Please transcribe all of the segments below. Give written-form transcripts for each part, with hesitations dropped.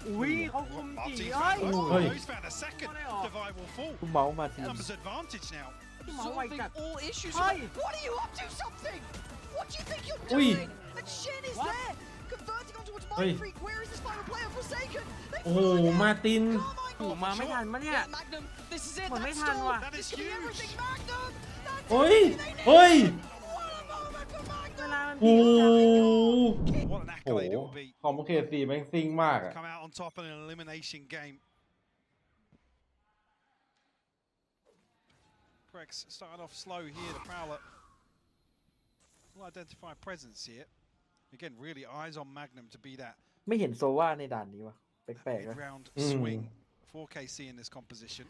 อุ้ยเขาคุมจีเฮ้ยคุณเมาส์มาทีคุณเมาส์ไวจัดเฮ้ยเฮ้ยโอ้โหมาตินถูมาไม่ทันมะเนี่ยหมดไม่ทันว่ะเฮ้ยเฮ้ยเวลามัน โอ้โหคอมเคซีแม่งซิ่งมากอะStarted off slow here. The Prowler will identify presence here. Again, really eyes on Magnum to be that ไม่เห็นโซวาในด่านนี้ว่ะแปลกๆนะ mid-round swing for KC in this composition.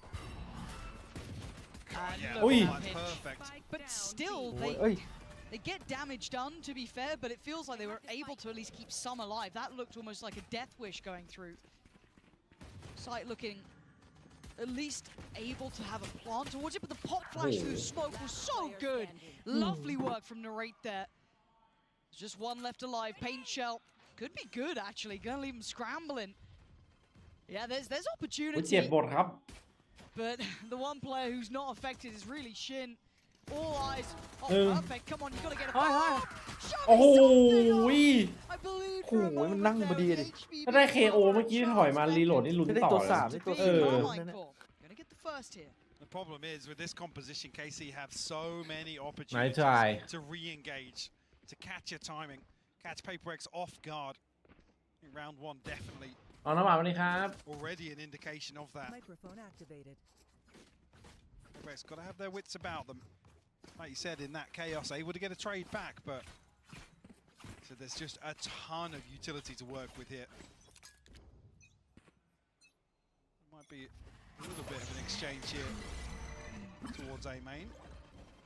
Perfect. But still, they get damage done, to be fair, but it feels like they were able to at least keep some alive. That looked almost like a death wish going through. Sight looking at least able to have a plant towards it, but the pop flash through smoke was so good. Lovely work from Narrate there. There's just one left alive. Paint shell could be good, actually. Gonna leave him scrambling. Yeah, there's opportunity. เจ็บหมดครับ But the one player who's not affected is really Shin. All eyes. Oh, perfect. Come on, you gotta get a Hi. โอ้โห I believe โอ้โหมันนั่งพอดีดิ ถ้าได้ KO เมื่อกี้ถอยมารีโหลดนี่ลุ้น ได้ ต่อ ตัว เลย สามได้ตัว Gonna get the first here. The problem is with this composition, KC have so many Nice opportunities try. to re-engage, to catch your timing, catch Paper X off guard. In round one, definitely เอาน้ำหวานมาเลยครับ already an indication of that. Microphone activated. Paper X got to have their wits about them. Like you said, in that chaos, able to get a trade back, but so there's just a ton of utility to work with here. Might be a little bit of an exchange here towards A main.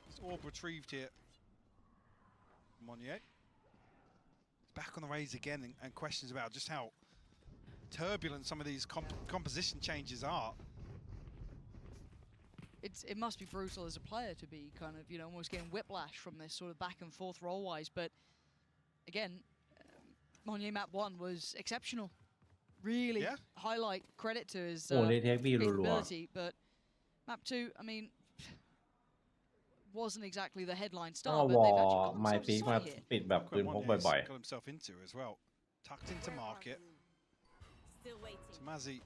It's orb retrieved here. Monnier back on the raise again, and questions about just how turbulent some of these composition changes are. It must be brutal as a player to be kind of, almost getting whiplash from this sort of back and forth role-wise. But again, Monnier map 1 was exceptional. Really highlight credit to his capability. But map 2, I mean, wasn't exactly the headline star. But they've actually got themselves a fight here. ปิดแบบปืนพกบ่อย Got himself into as well. Tucked into market. Tamazi.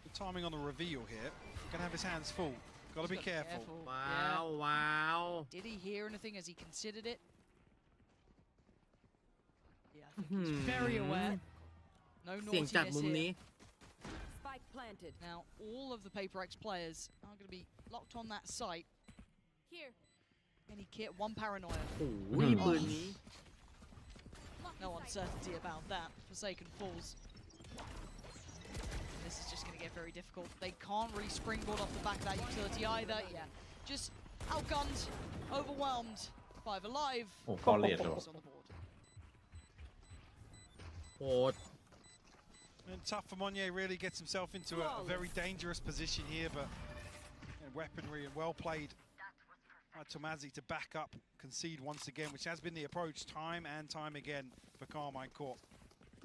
The timing on the reveal here. Gonna have his hands full. Gotta be careful. Wow. Did he hear anything as he considered it? Yeah, I think he's very aware. No naughtiness here. Spike planted. Now, all of the Paper X players are going to be locked on that site. Here. Any kit, one paranoia. โอ้ยปืนนี้ No uncertainty about that. Forsaken falls. This is just going to get very difficult. They can't really springboard off the back of that utility either. Yeah, just outgunned, overwhelmed, 5 alive. โอ้ฟอร์เรส Falls on the board. โหด And tough for Monnier, really gets himself into a very dangerous position here, but weaponry and well played. Tomazi to back up, concede once again, which has been the approach time and time again for Karmine Corp.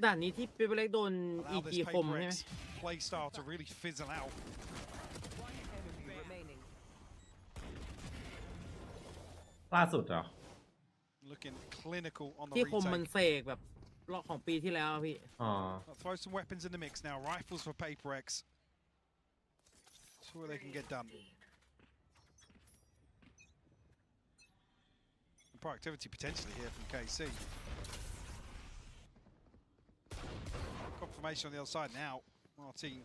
ด่านนี้ที่เป็นเล็กโดน Allow this คม Paper ใช่ไหม X play style to really fizzle out. One enemy remaining. ล่าสุดเหรอ Looking clinical on the ที่คมมัน retake. เสกแบบรอบของปีที่แล้วพี่ อ๋อ Throw some weapons in the mix now. Rifles for Paper X. That's where they can get done. Proactivity potentially here from KC. Confirmation on the other side now. Martin.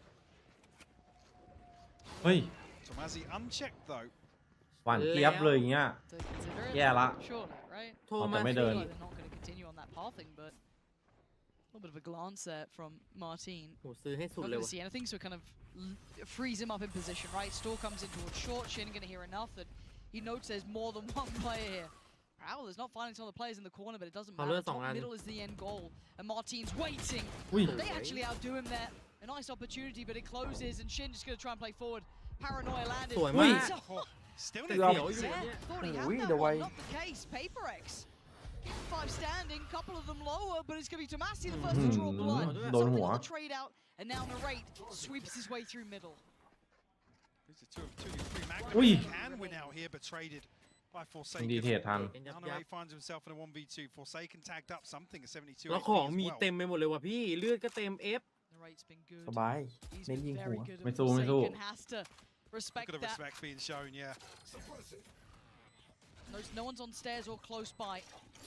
เฮ้ย Tomazi unchecked though. หวานเจี๊ยบเลยอย่างเงี้ย Yeah, la. Surely, right? โทรมา แต่ไม่เดิน They're not going to continue on that pathing, but a little bit of a glance there from Martin. โหซื้อให้สุด Not เลย going to ว่ะ see anything, so kind of freeze him up in position, right? Store comes in towards short. Shin going to hear enough that he notes there's more than one player here. Prowler's not finding some of the players in the corner, but it doesn't matter. Top middle is the end goal, and Martin's waiting. They actually outdo him there. A nice opportunity, but it closes, and Shin just going to try and play forward. Paranoia landed. สวยมาก Still เดี๋ need ยว to อยู่ get เนี่ย Thought he โอ้ย had เดี๋ย that วไว one, not the case. Paper X Five standing, couple of them lower, but it's going to be Tomasi the first to draw blood. โดนหัว Something on the trade out, and now Narrate sweeps his way through middle. It's a 2-3 Magnum. Ui. Can win out here, but traded by Forsaken. ดีเทรดทัน Now Narrate finds himself in a 1v2. Forsaken tagged up something at 72. แล้วของมีเต็มไปหมดเลยว่ะพี่เลือดก็เต็ม F Narrate's been good. สบาย He's เน้นยิ been งหั very ว good. ไม่ and สู้ไม่สู้ Forsaken has to Look respect at the that. respect being shown, yeah. No one's on stairs or close by.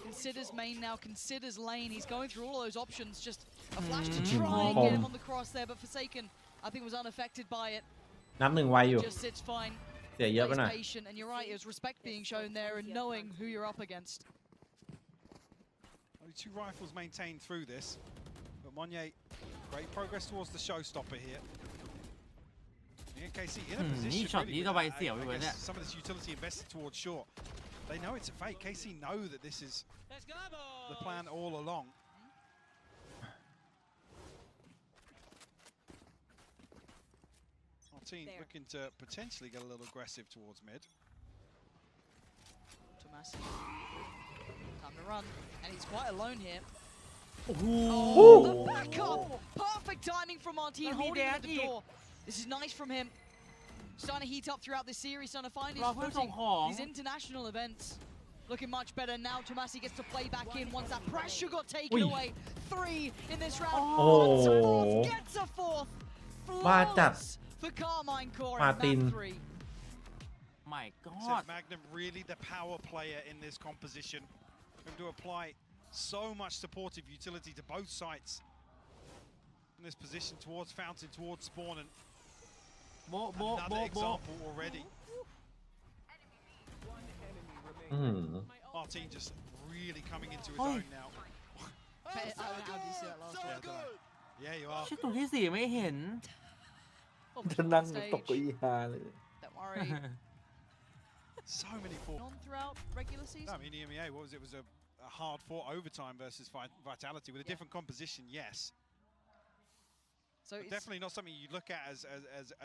Considers main now, considers lane. He's going through all those options. Just a flash to try and get him on the cross there, but Forsaken, I think, was unaffected by it. นับหนึ่งไวอยู่ Just sits fine. เสียเยอะไป Plays หน่อย patient, and you're right. It was respect being shown there and knowing who you're up against. Only 2 rifles maintained through this, but Monye, great progress towards the showstopper here. And KC in a position. นี่ช็อตนี้ really ก็ with ไว that, เสียวอยู่เลยเนี่ย some of this utility invested towards short. They know it's a fake. KC know that this is the plan all along. Our team looking to potentially get a little aggressive towards mid. Tomasi. Time to run, and he's quite alone here. โอ้โห Oh, the backup! Perfect timing from Martin And he holding him at the dared door. This is nice from him. Starting to heat up throughout this series, starting to find his รอเพื่อนส่ง footing. ของ These international events looking much better now. Tomasi gets to play back in once that pressure got taken Ui. away. 3 in this round. Oh. Wants a fourth, gets a fourth. มาจัด Flawless for Karmine Corp in Martin. map 3. My So God Magnum really the power player in this composition. Going to apply so much supportive utility to both sides in this position towards Fountain, towards Spawn, and โบะโบะ another โบะโบะ example already. อื้อหือ Martin just really coming into his Oi. own now. How did you see that last Yeah, one? I don't know. Yeah, you are. ชื่อตัวที่ 4ไม่เห็น จะนั่งตกเก้าอี้ฮาเลย Don't worry. So many fought. On throughout regular No, season. I mean, EMEA, what was it? It was a hard fought overtime versus Vitality with a different composition, yes. So But it's definitely not something you look at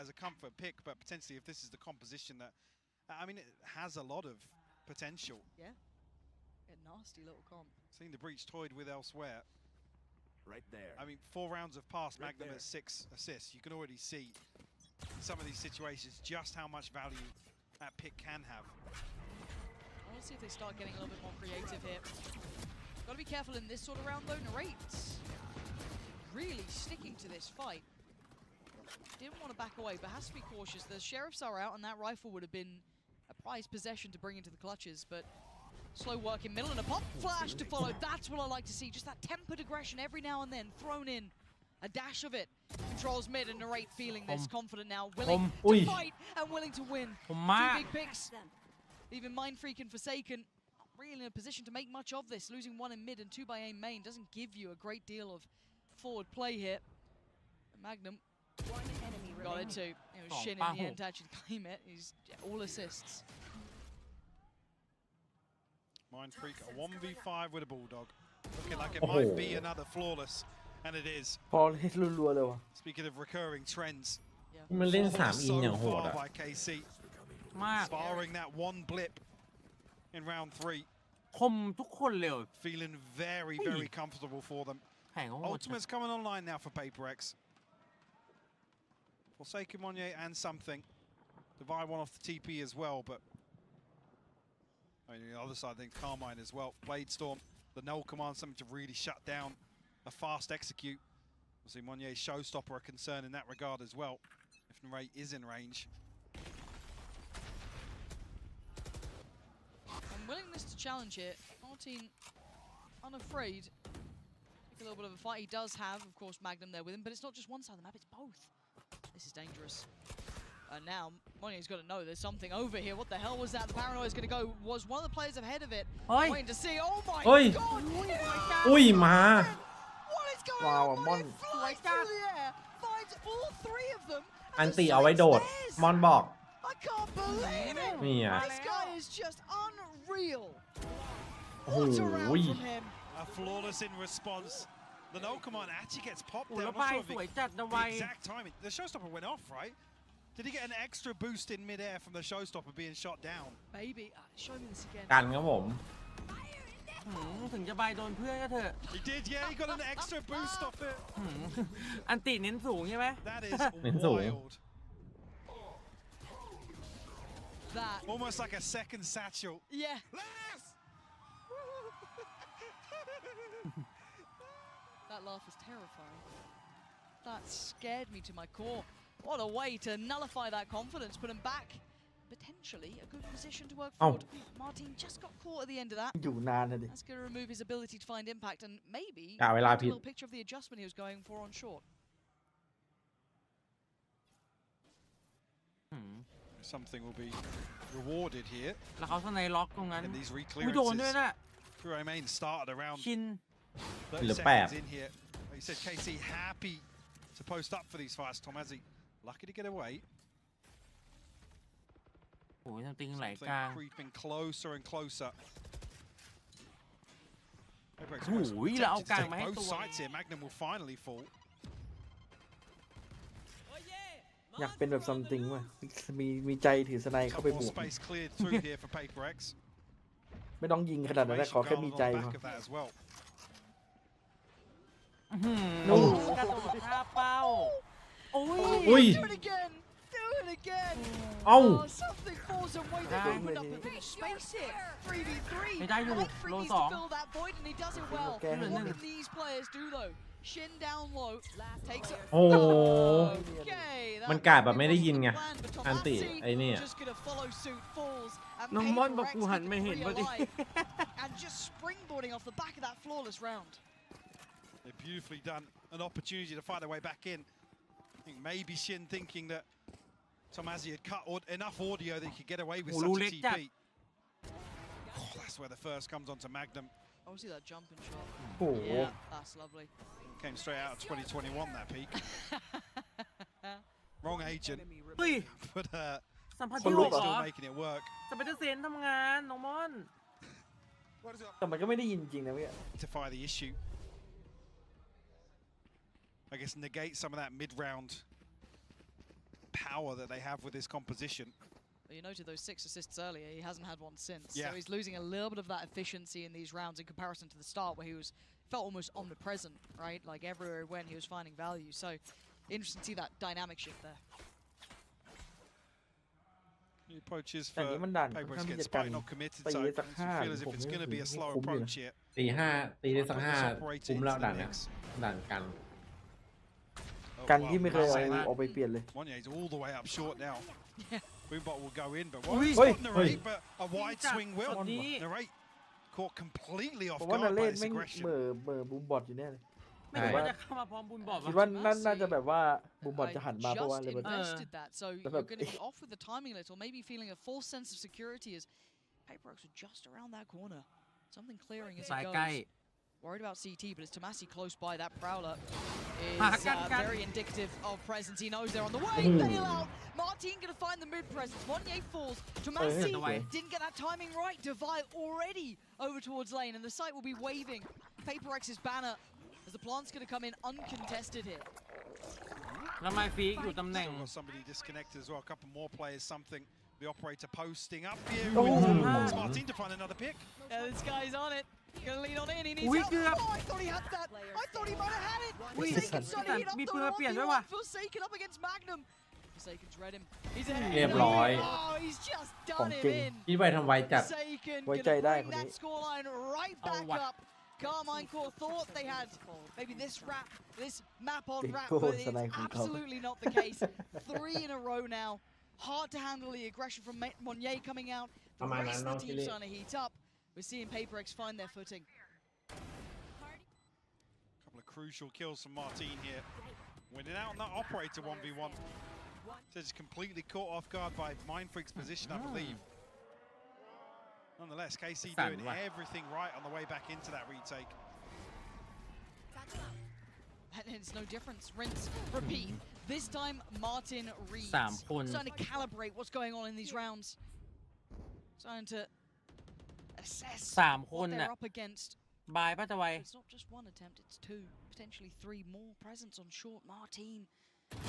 as a comfort pick, but potentially if this is the composition that, I mean, it has a lot of potential. a nasty little comp. Seen the breach toyed with elsewhere. Right there. I mean, 4 rounds have passed, Right Magnum there. at 6 assists. You can already see in some of these situations just how much value that pick can have. I want to see if they start getting a little bit more creative here. Got to be careful in this sort of round though. Narrate's really sticking to this fight. Didn't want to back away, but has to be cautious. The sheriffs are out, and that rifle would have been a prized possession to bring into the clutches, but slow work in middle and a pop flash to follow. That's what I like to see. Just that tempered aggression every now and then thrown in. A dash of it. Controls mid and Narrate feeling this, confident now, willing Ui. to fight and willing to win. ผม Two มาก big picks. Even Mind Freak and Forsaken not really in a position to make much of this. Losing 1 in mid and 2 by A main doesn't give you a great deal of forward play here. Magnum One enemy got it remaining. too. It was Shin in the end to actually claim it. He's all assists. Mind Freak, a 1v5 with a Bulldog. Looking like it Oh. might be another flawless, and it is. พอเล่นรัวๆเลยวะ Speaking of recurring trends, มันเล่น3อิน so อย่างโหด far อ่ะ by KC, มาก barring that one blip in round 3, คมทุกคนเลย feeling very, Ui. very comfortable for them. แข่งเขาโหดจัด Ultimate's coming online now for Paper X. Forsaken Monye and something. Divide one off the TP as well, but I mean, the other side, I think Karmine as well. Blade Storm, the null command, something to really shut down a fast execute. We'll see Monye's showstopper a concern in that regard as well, if Narrate is in range. And willingness to challenge here. Martin unafraid. Take a little bit of a fight. He does have, of course, Magnum there with him, but it's not just one side of the map, it's both. This is dangerous. And now, Monye's got to know there's something over here. What the hell was that? The paranoia is going to go. Was one of the players ahead of it. เฮ้ย Waiting to see. Oh my Oi. god! อุ้ยมา What is going Wow, on? Mon. Monye flies through the air, finds all 3 of them. อันตีเอาไว้โดด มอนบอก I can't believe it! นี่อ่ะ This guy is just unreal. โอ้โห What a round from him. A flawless in response. The null command actually gets popped โอ้ there. แล้ว I'm ปลาย not ส sure วย of จัดนะไว the exact timing. The showstopper went off, right? Did he get an extra boost in midair from the showstopper being shot down? Maybe. Show me this again. กันครับผม ถึงจะบายโดนเพื่อนก็เถอะ He did, yeah, he got an extra boost off it. อันติเน้นสูงใช่ไหม That is wild. That, Almost like a second satchel. yeah. That laugh was terrifying. That scared me to my core. What a way to nullify that confidence, put him back. Potentially a good position to work forward. Martin just got caught at the end of that. อยู่นานนะดิ That's going to remove his ability to find impact and maybe เวลา a ผิด little picture of the adjustment he was going for on short. Something will be rewarded here. แล้วเขาสไนล็อกตรงนั้น And these โดนด้วย reclearances. น่ะ Karmine started around ชิน 30 seconds in here. Like you said, KC happy to post up for these fights. Tomazi lucky to get away. โอ้ยทำติงไหล Something กลาง creeping closer and closer. โอ้ยแล้วเอากลางมาให้ Both ตัว sides here. Magnum will finally fall. อยากเป็นแบบซัมติงว่ะมีใจถือสไนเข้าไป Some บ more วก space cleared through here for Paper X. ไม่ต้องยิงขนาดนั้นนะขอแค่มี Garland ใจ on the พอ back of that as well. นู่นกระโดดท่าเป้าโอ้ย อุ้ย Do it again! Do it again! เอ้า Oh, something falls away. They opened up a bit of space here. 3v3. ไม่ได้อยู่ Light Freak โล needs ส to อง fill that void, and he does it well. Okay. What can these players do though? Shin down low, takes it. โอ้ Okay, that มันกาดแบบไม่ได้ยินไง wasn't the plan, but อันติ Tomasi ไอ้เนี่ย just gonna follow suit, falls, and น้องมอนบอก Paper กู X หันไม่เห็นพอดี realign, and just springboarding off the back of that flawless round. They've beautifully done an opportunity to fight their way back in. I think maybe Shin thinking that Tomazi had cut enough audio that he could get away with such a TP. Oh, that's where the first comes onto Magnum. Oh, see that jumping shot. โห Yeah, that's lovely. Came straight out of 2021, that peak. Wrong agent, เฮ้ย but สัมผัส คน ที่ ลุ ห ก ก เหรอ เหรอ still making it work. สไปเดอร์เซนทำงานน้องมอน แต่มันก็ไม่ได้ยินจริงนะเว้ย Rectify the issue. I guess negate some of that mid-round power that they have with this composition. Well, you noted those 6 assists earlier. He hasn't had one since. Yeah. So he's losing a little bit of that efficiency in these rounds in comparison to the start, where he felt almost omnipresent, right? Like everywhere he went, he was finding value. So interesting to see that dynamic shift there. He approaches แต่ for นี้มันดันค่อน Paper ข้าง X ที่ gets จะกัน by, not committed, ตี so ได้ it สัก5 feels as if ผม it's going to be a slow คุ้มอยู่นะ approach here. ตีได้สัก Put 5 this operator คุ้ม into แล้ว the ด่านเนี่ย mix. ด่านกัน Oh, กัน wow, ที่ไม่เคย say that. เอาไปเปลี่ยนเลย Monye's all the way up short now. Boombot will go in, but Ui. won't Ui. stop Narrate, Ui. but a wide 진짜 swing will. 어디? Narrate caught completely off ผมว่า guard นาเล่ by น this แม่ง aggression. เบอร์บูมบอทอยู่แน่เลย ไม่รู้ว่าจะเข้ามาพร้อมบุญบอก คิด ว่า ว่าน่าจะแบบว่าบูมบอทจะหันมาเพราะว่า just เลยมัน invested that, so But you're look- going to be off with the timing a little, maybe feeling a false sense of security as Paper X are just around that corner. Something clearing as สาย it ใกล้ goes. Worried about CT, but it's Tomasi close by. That Prowler is Gun. very indicative of presence. He knows they're on the way. Ooh. Bail out. Martin going to find the mid presence. Monye falls. Tomasi didn't get that timing right. Divide already over towards lane, and the site will be waving Paper X's banner as the plant's going to come in uncontested here. แล้วไมฟีกอยู่ตำแหน่ง Still got somebody disconnected as well. A couple more players, something. The operator posting up here. Oh. It's Martin to find another pick. Yeah, this guy's on it. Gonna lean on in. He needs Ui, help. kìa. Oh, I thought he had that. I thought he might have had it. Ui, Forsaken Sonny hit up bị the vừa biển đấy 1v1. mà. Forsaken up against Magnum. Forsaken's read him. He's เรียบร้อย Oh, he's just ของ done จริ him ง in. คิดไว้ทำไวจัด Forsaken ไว้ gonna ใจได้ bring คน that นี้ scoreline right Oh, back wow. up. Karmine Core thought they had maybe this map on Big wrap, goal but it's tonight from Karmine. absolutely not the case. 3 in a row now. Hard to handle the aggression from Monye coming out. The Come on, rest of man, the no team's kill it. trying to heat up. We're seeing Paper X find their footing. Couple of crucial kills from Martin here. Winning out on that operator 1v1. So just completely caught off guard by Mindfreak's position, I believe. Nonetheless, KC doing everything right on the way back into that retake. And it's no difference. Rinse, repeat. This time, Martin reads. สามคน Starting to calibrate what's going on in these rounds. Starting to assess สามค what น they're น่ะ up against. บายป้าจะไว It's not just one attempt, it's 2. Potentially 3 more presence on short. Martin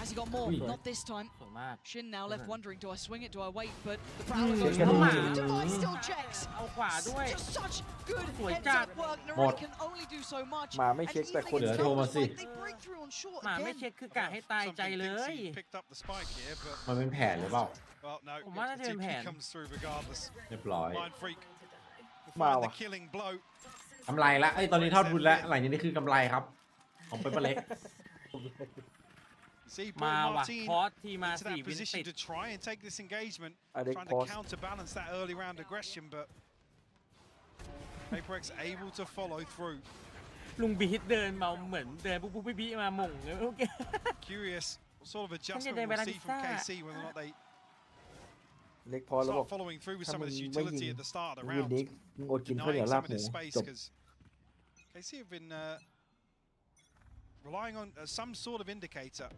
Has he got more? Ui. Not this time. สวยมาก Shin now left wondering, do I swing it, do I wait? But the Prowler goes Check for it it. out. Device still checks. เอาขวาด้วย Just such good Ui, heads chặt. up work. Một. Narek can only do so much. หมาไม่ And เช็คแต่ even คน against โทรมา Thomas, สิ they break through on short หมาไม่ again. เช็คคือกะให้ตายใจ Something เล thinks ย he picked up the spike here, but มันเป็นแผนหรือเปล่า well, no, Ủa, má nó the thêm TP hẹn. comes through regardless. เรียบร้อย Mind Freak will Mau find the à? killing blow. กำไรละไอ้ยตอนนี้เท่าทุนแล้วหลังจากนี้คือกำไรครับของเปเปอร์เล็ก See, มา brought ว่ะ Martin พอสทีมา into สี่ that วินติ position ด to try and take this engagement, I think trying to pause. counterbalance that early round aggression, but PaperX able to follow through. ลุงบีทเดินมาเหมือนเดินปุ๊บปุ๊บปิ๊บมาหม่งเลยเมื่อกี้ Curious what sort of adjustment Kan je we'll see from denken bij KC, whether or not they เล็กพอแล้วบอก start following through with ถ้า some มึ of ง this ไม่ utility ยิง at the start of the วิน round. นี้มึงอดกินข้าวเหนียว Denying ลา some บ of หมู this space จบ because KC have been relying on some sort of indicator.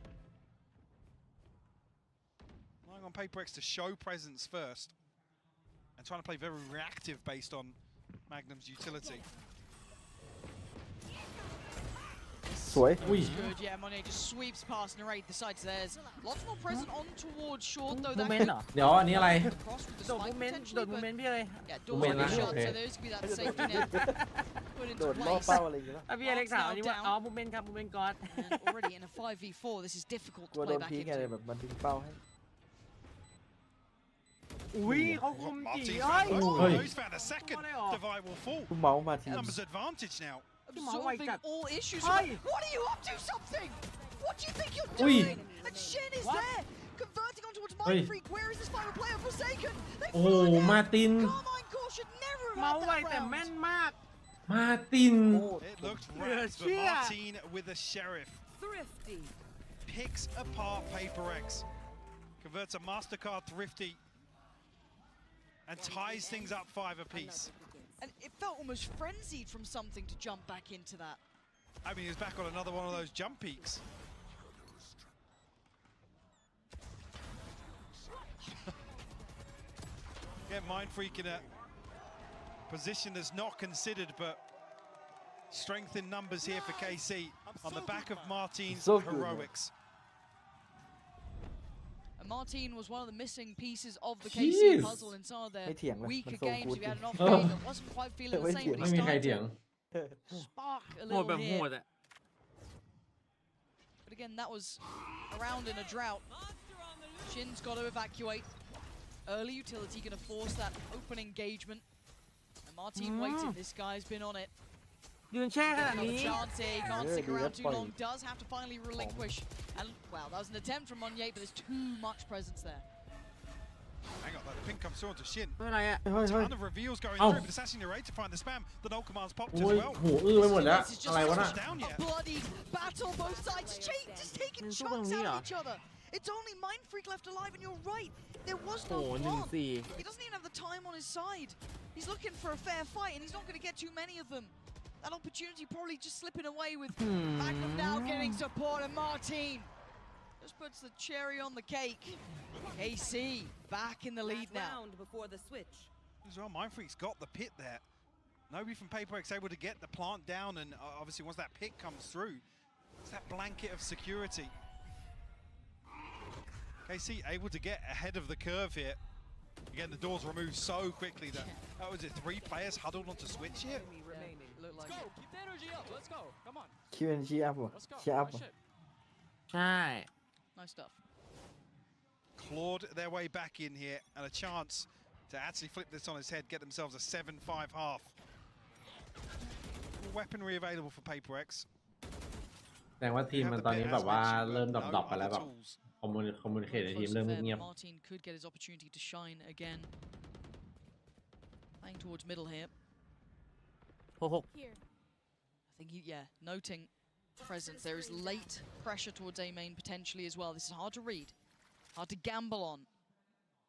Relying on PaperX to show presence first and trying to play very reactive based on Magnum's utility. สวย อุ้ย Good, yeah, Monet just sweeps past Narrate, decides there's lots more present on towards short, though โม that เมน could ต์เหรอ เดี๋ยวอันนี้อะไร cross with the โดดโม spike เมนต์โด potentially, ดโม but เมนต์พี่เลย yeah, doors Moment will be lah, shut, okay. so there's gonna be that safety net put โด into ดล่อ place. เป้าอะไรอย่างเงี้ย อ่ะพี่อเล็กถามอันนี้ว่าอ๋อโมเมนต์ครับโมเมนต์ก๊อด And already in a 5v4, this is difficult กลัว to โด play น back พีกไง into. แบบมันทิ้งเป้าให้ อุ้ยเขาคุมจี Martin's เอ้ย found, Ôi. he's found a second. Ôi. Divide will fall. กูเมาส์มาที Numbers advantage now. Absorbing Ôi, all issues. Ôi. What are you up to? Something! What do you think you're Ui. doing? And Shin is What? there, converting on towards Ôi. Mind Freak. Where is this final player? Forsaken. They โอ้โห flew again. มาติน Karmine Core should never have เมา had ไว that แต่แม่น round. มาก มาติน It looked Yeah, wrapped, but cheer. Martin with a sheriff Thrifty. picks apart PaperX, converts a MasterCard Thrifty, and ties things up 5 apiece. And it felt almost frenzied from something to jump back into that. I mean, he's back on another one of those jump peaks. Get Mind Freak in a position that's not considered, but strength in numbers here for KC on the back of Martin's So good, man. heroics. And Martin was one of the missing pieces of the Jeez. KC puzzle in some of their ไม่เถียงเลย weaker มันโซ games. กูด We had an off Oh. game that wasn't quite feeling the Wait, same, but ไม่ he มีใคร started เถียง to spark a โหดแบบ little โหด here. อ่ะ But again, that was around in a drought. Shin's got to evacuate. Early utility going to force that open engagement. And Martin waiting. This guy's been on it. ยืนแช่ขนาด Another นี้ chance here. He can't Yeah, stick dude, around that's too long. fine. Does have to finally relinquish. And wow, that was an attempt from Monye, but there's too much presence there. Hang on, the ping comes through onto Shin. ไม่เป็นไรอ่ะ เฮ้ยเฮ้ย Ton of reveals going Oh. through, but it's actually narrate to find the spam. The null command's popped โอ้ as ย well. หูอื้อไปหมดแล้ว This is อะไรวะน่ะ Down a yet. bloody battle, both sides just taking It's chunks all out on of each other. It's only Mind Freak left alive, and you're right. There was โอ้ no หนึ่ง plot. สี่ He doesn't even have the time on his side. He's looking for a fair fight, and he's not going to get too many of them. That opportunity probably just slipping away with Magnum now getting support, and Martin just puts the cherry on the cake. KC back in the lead Last now. round before the switch. As well, Mind Freak's got the pit there. Nobody from PaperX able to get the plant down, and obviously once that pit comes through, it's that blanket of security. KC able to get ahead of the curve here. Again, the doors removed so quickly that was it. 3 players huddled onto switch here. Enemy remaining. Looked like go. it. Keep the energy up. Let's go. Come on. คิวเอ็นชีอัพวะเชียร์อัพวะ ใช่ Nice stuff. Clawed their way back in here, and a chance to actually flip this on its head, get themselves a 7-5 half. More weaponry available for PaperX. แสดงว่าทีม They have มัน the ตอน pit นี้ as แบบว่า mentioned, เริ่ม but ด no รอปๆไปแล้ว other แบบ tools. คอมมูนิเคชในทีม Close เริ่ม affair, เงียบ but Martin could get his opportunity to shine again. Playing towards middle here. 6-6 I think noting presence. There is late pressure towards A main potentially as well. This is hard to read, hard to gamble on.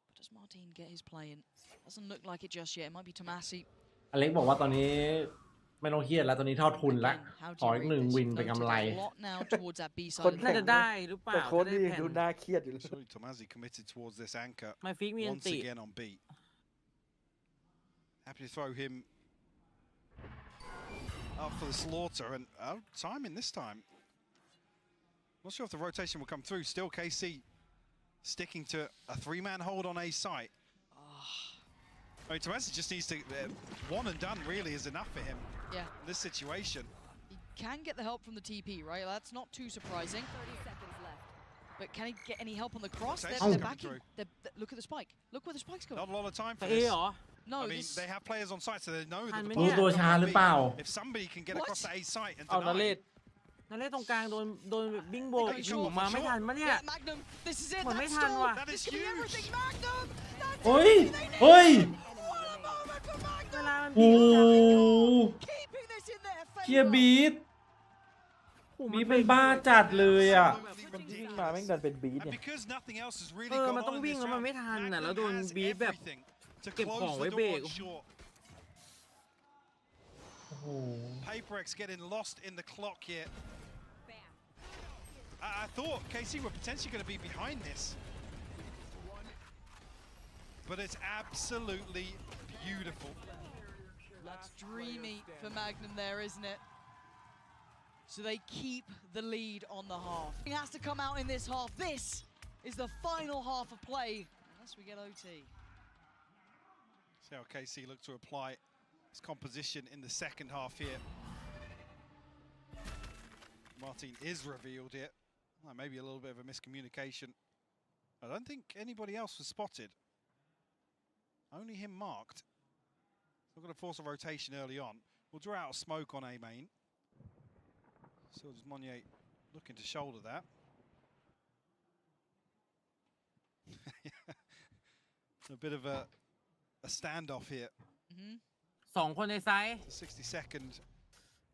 But does Martin get his play in? Doesn't look like it just yet. It might be Tomasi. อเล็กบอกว่าตอนนี้ไม่ต้องเครียดแล้วตอนนี้เท่าทุนแล้ว Again, how do ขอ you อีก read 1 this? วินเป็นกำ Noted ไร a lot now towards that B side. คน of the แข่ น่าง จะ map. ได้หรือเปล่า แต่โค้ด จะ นี่ ได้แผ่น ดูน่าเครียดอยู่เลย Surely Tomasi committed towards this anchor ไมฟิกมีอัน once ติ again on B. Happy to throw him up for the slaughter, and timing this time. Not sure if the rotation will come through. Still, KC sticking to a 3-man hold on A site. I mean, Tomasi just needs to one and done. Really is enough for him. Yeah. In this situation. He can get the help from the TP, right? That's not too surprising. 30 seconds left. But can he get any help on the cross? Okay, They're coming backing. through. Look at the spike. Look where the spike's going. Not a lot of time ไป for เอ this. เหรอ No, I mean, this they have players on site, so they know that Can the we ball not? รู้ตัวช้าหรือเปล่า If somebody can get What? across the A site and เอานาเล deny. ศ นั่นเล่นตรงกลางโดนบิงโบ Hey, อยู่ sure, มา for ไม่ sure. ทันมะเนี่ย Yeah, Magnum. This is it. Well, That's mấy thằng stall. à? That This is could be huge. everything. Magnum. That's เฮ้ย everything they need. เฮ้ย What a moment for เว Magnum. ลามัน โอ้ บีบ Keeping this in their เชีย favor. บีทบีทเป็นบ้าจัดเลยอ่ะ มันวิ่งมาแม่งดันเป็นบีท And เนี่ย because nothing else has really เออ gone มันต้อง on in วิ่ง this แล้วมัน round, ไม่ทันน่ะ Magnum แล้วโดน has บีบแบบ everything to เก็บของ close ไว้ the เบร door ก on short. โอ้โห PaperX getting lost in the clock here. Bam. I thought KC were potentially going to be behind this. But it's absolutely beautiful. That's dreamy for Magnum there, isn't it? So they keep the lead on the half. It has to come out in this half. This is the final half of play, unless we get OT. See how KC look to apply his composition in the second half here. Martin is revealed here. Well, maybe a little bit of a miscommunication. I don't think anybody else was spotted. Only him marked. We're going to force a rotation early on. We'll draw out a smoke on A main. So does Monnier looking to shoulder that. A bit of a standoff here. สองคนในไซส์ The 60-second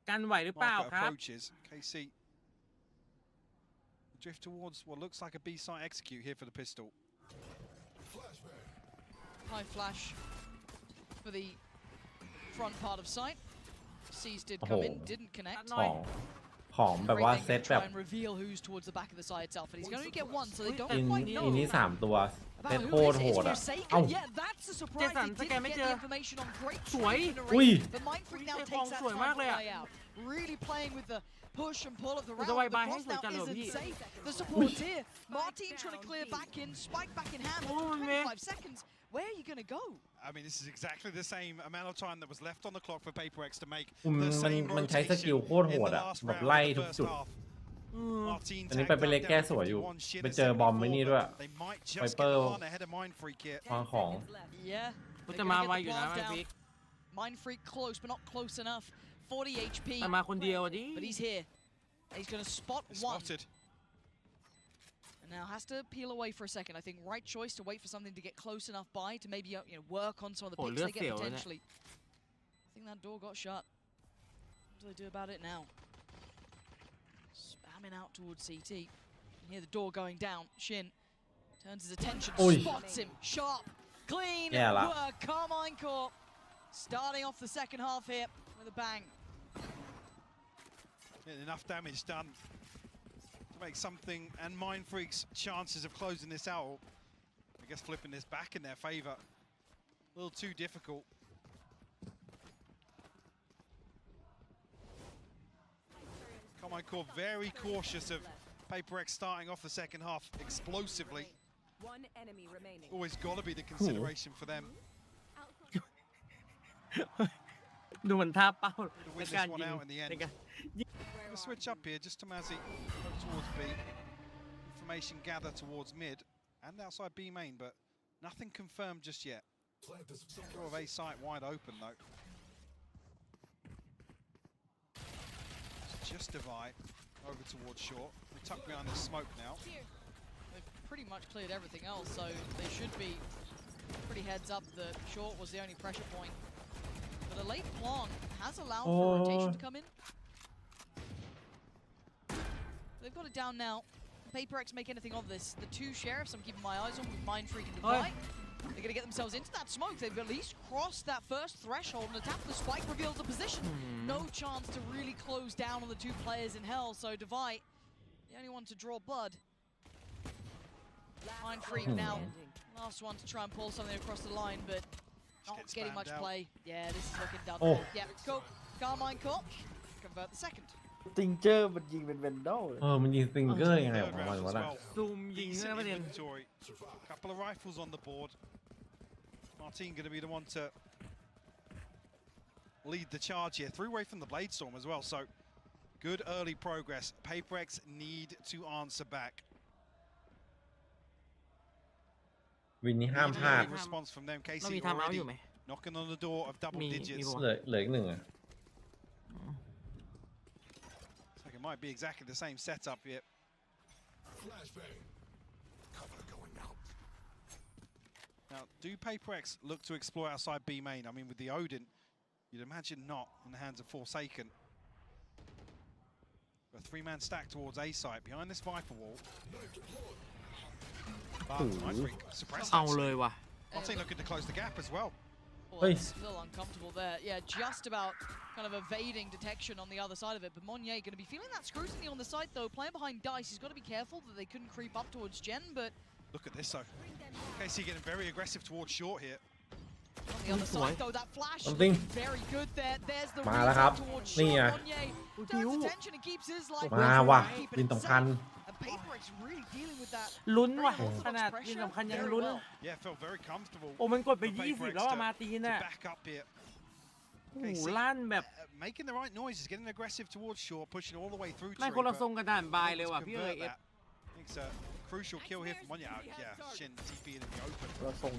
กันไหวหรือเปล่า marker ครับ approaches. KC drift towards what looks like a B site execute here for the pistol. High flash for the front part of sight. C's did come in, didn't connect. ของแบบว่า Great, เซ they ต can แบบ try and reveal who's towards the back of the side itself, and he's going to get one, so they don't อิน quite อิน know นี่3 ตัวเซต about โค who ตร this โห is. ดอ่ะ Forsaken, เอ้า yeah, that's a surprise. Jason, They scan didn't mấy get chưa? the information on great Sủi. trade in the Ui. race, but Mindfreak now Ui, takes that sủi time mắc to đây ạ. play out. Really playing with the push and pull of the Ui, round. tao quay The bài cross hết rồi, now trả lời isn'tพี่. safe. The support's here. Martin trying to clear back in, spike back in hand. Ui, mẹ. 25 seconds. Where are you going to go? I mean, this is exactly the same amount of time that was left on the clock for PaperX to make มัน the same มันใช้สกิล rotation โคตรโห in ด the อ่ะ last แบบ round ไล่ of ทุ the ก first จุด half. Martin อันนี้ไปเป็นเล็กแก้สวยอยู่ ไปเจอบอมไว้นี่ด้วย They might just get Viper one ahead of Mindfreak here. วางของ Seconds left. Yeah. มัน they're จะ gonna มา get ไว the อยู่นะ plant แม่ down. ฟิก Mindfreak close, but not close enough. 40 HP. แต่มาคนเดียวอ่ะดิ But he's here. He's going to spot one. Spotted. And now has to peel away for a second. I think right choice to wait for something to get close enough by to maybe work on some of the Oh, picks they lướt get xỉu rồi đấy. potentially. I think that door got shut. What do they do about it now? Spamming out towards CT. You can hear the door going down. Shin turns his attention, Ui. spots him. Sharp, clean Yeah, lah. work. Karmine Corp starting off the second half here with a bang. Getting enough damage done to make something, and Mindfreak's chances of closing this out, I guess flipping this back in their favor, a little too difficult. Karmine Corp very cautious of PaperX starting off the second half explosively. One enemy remaining. Always got to be the consideration for them. ดูเหมือนท่าเป้า To ใน win การ this ยิ one ง out in the ใน end. การ Gonna switch up here just to Mazzy towards B. Information gather towards mid and outside B main, but nothing confirmed just yet. Draw of A site wide open though. It's just divide over towards short. We tuck behind the smoke now. They've pretty much cleared everything else, so they should be pretty heads up that short was the only pressure point. But a late plant has allowed for rotation to come in. They've got it down now. PaperX make anything of this. The two sheriffs I'm keeping my eyes on with Mindfreak and Divide. They're going to get themselves into that smoke. They've at least crossed that first threshold and attack the spike reveals the position. No chance to really close down on the two players in hell, so Divide, the only one to draw blood. Mindfreak now, last one to try and pull something across the line, but not gets getting spammed much out. play. Yeah, this is looking done. Oh. Yeah, cool. Karmine Corp, convert the second. ติงเจอร์มันยิงเป็นเวนดอลเลย มันยิงซิงเกอร์ยังไง Third ของมัน round วะ as น่ะ well. ซูมยิงนะ Decent ประเด็น inventory. Couple of rifles on the board. Martin going to be the one to lead the charge here. Threw away from the blade storm as well. So good early progress. PaperX need to answer back. วินนี้ห้ามพลาด Early response from them. เรา KC มีทำเอา already อยู่ไหม knocking on the door of double มี digits. บอก เหลืออีกหนึ่งอ่ะ Looks like it might be exactly the same setup here. Now, do PaperX look to explore outside B main? I mean, with the Odin, you'd imagine not in the hands of Forsaken. A three-man stack towards A site behind this Viper wall. But Myfreak suppressed เอา that. เลยว่ะ Martin looking to close the gap as well. Well, Hey. that's still uncomfortable there. Yeah, just about kind of evading detection on the other side of it. But Monnier going to be feeling that scrutiny on the side, though. Playing behind Dice, he's got to be careful that they couldn't creep up towards Gen, but Look at this, though. KC getting very aggressive towards short here. on the other side, though, that flash Something. very good there. There's the มาแล้วครับ reset towards นี่ short. ไง Monnier turns attention and keeps his life. มาว่ะ keeping วิน it สำคัญ safe. And PaperX really dealing with that. ลุ้นว่ะ very orthodox ขนาด pressure ยิงสำคัญยัง very ลุ้น well. Yeah, felt very comfortable. โอ้มันกดไป for 20 PaperX แล้วอะ to- มาตีน to อ่ะ back up here. โอ้โหลั่นแบบ Making the right noises, getting aggressive towards short, pushing all the way through. ไม่ Tree, คนละ but ทรงกระดานบายเลย able ว่ะ to พี่เอ๋ย convert that. I think it's a crucial kill here from Monya. Yeah, Shin TP in the open. เราส่ง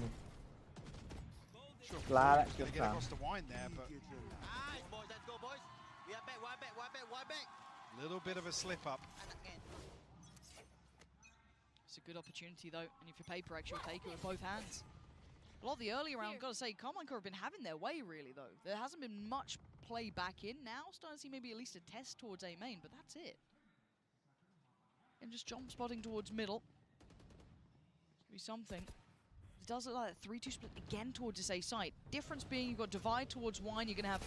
Sure, Lá, he's lá, gonna get tá. across the wine there, but a little bit of a slip up. It's a good opportunity, though, and if you're PaperX, you'll take it with both hands. A lot of the early round, gotta say, Karmine Corp have been having their way, really, though. There hasn't been much play back in now. Starting to see maybe at least a test towards A main, but that's it. And just jump spotting towards middle. Be something. It does look like a 3-2 split again towards this A site. Difference being you've got divide towards wine. You're gonna have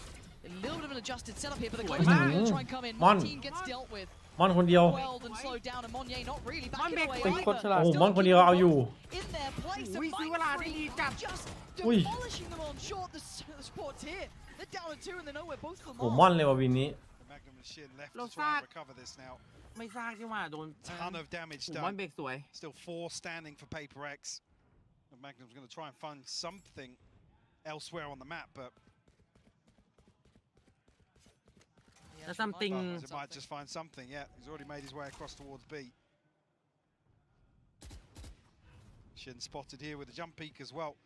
a little bit of an adjusted setup here, but the close Wow. down will try and come in. Mon. Martin gets dealt with. มอนคนเดียว Quelled and slowed down, and Monnier not really Mon backing back away เป็นคนฉ either. ลาด โอ้มอนคนเดียวเอาอยู่ In their place, and อุ้ยซื้อเวลาได้ดีจัด just Ui. demolishing them on short. The sports here. They're down at 2 and they know where both of them โอ้ are. มอนเลยว่ะวินนี้ Magnum and Shin left Lo to try and sac. recover this now. ไม่ซากใช่ไหมโดน Ton of damage โอ้มัน done. เบรกสวย Still 4 standing for PaperX. And Magnum's going to try and find something elsewhere on the map, but Yeah, That's she might something- find it might just find something. Yeah, he's already made his way across towards B. Shin spotted here with a jump peek as well.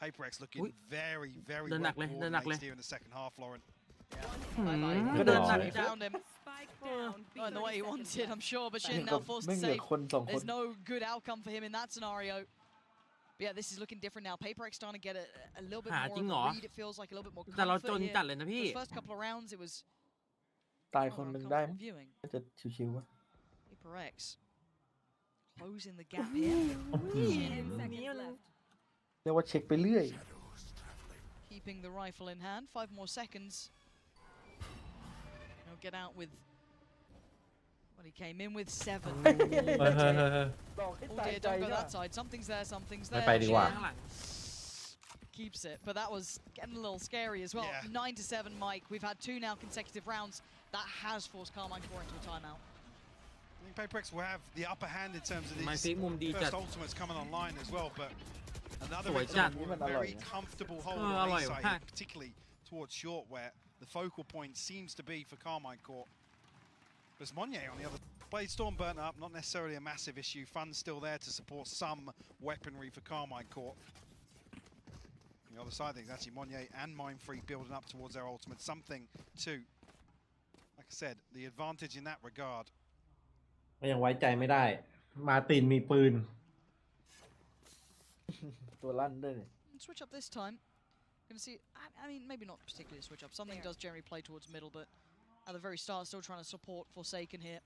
PaperX looking Ui. very, very Đơn well nặc lên, đơn nặc coordinated lên. here in the second half, Lauren. Bye-bye. Good Good eye. enough. Found him. Spike down. Not in the way he wanted, I'm sure, but นี่ Shin ก็ now forced ไม่ to เหลือ save. คนสองคน There's no good outcome for him in that scenario. But yeah, this is looking different now. PaperX starting to get a little bit หา more จริง of เหรอ a read. It feels like a little bit more แต่เรา comfort จน here. จัดเลยนะพี่ The first couple of rounds, it was ตาย more คนหนึ่งได้มั้ uncomfortable ย viewing. น่าจะชิวๆวะ PaperX closing the gap here. 10 seconds left. เรียกว่าเช็คไปเรื่อย Keeping the rifle in hand. 5 more seconds. He'll get out with what he came in with 7. เฮ้ยเฮ้ยเฮ้ยเฮ้ย บอกให้ Oh ตาย dear, ใจ don't go นะ that side. Something's there, something's ไม่ there. ไปดีกว่า ข้างหลัง Keeps it, but that was getting a little scary as well. Yeah. 9-7, Mike. We've had 2 now consecutive rounds. That has forced Karmine Corp into a timeout. I think PaperX will have the upper hand in terms of ไม่ these ฟิกมุมดีจัด first ultimates coming online as well, but another Ủa, example chắc. of a very comfortable hold Ờ, on alloy A side, quá. here, particularly towards short, where the focal point seems to be for Karmine Corp. There's Monnier on the other. Blade Storm burnt up, not necessarily a massive issue. Fun's still there to support some weaponry for Karmine Corp. On the other side, things actually Monnier and Mindfreak building up towards their ultimate. Something to, like I said, the advantage in that regard. ก็ยังไว้ใจไม่ได้ มาร์ตินมีปืน ตัวลั่นด้วยเนี่ย Switch up this time. Gonna see. I mean, maybe not particularly a switch up. Something does generally play towards middle, but at the very start, still trying to support Forsaken here.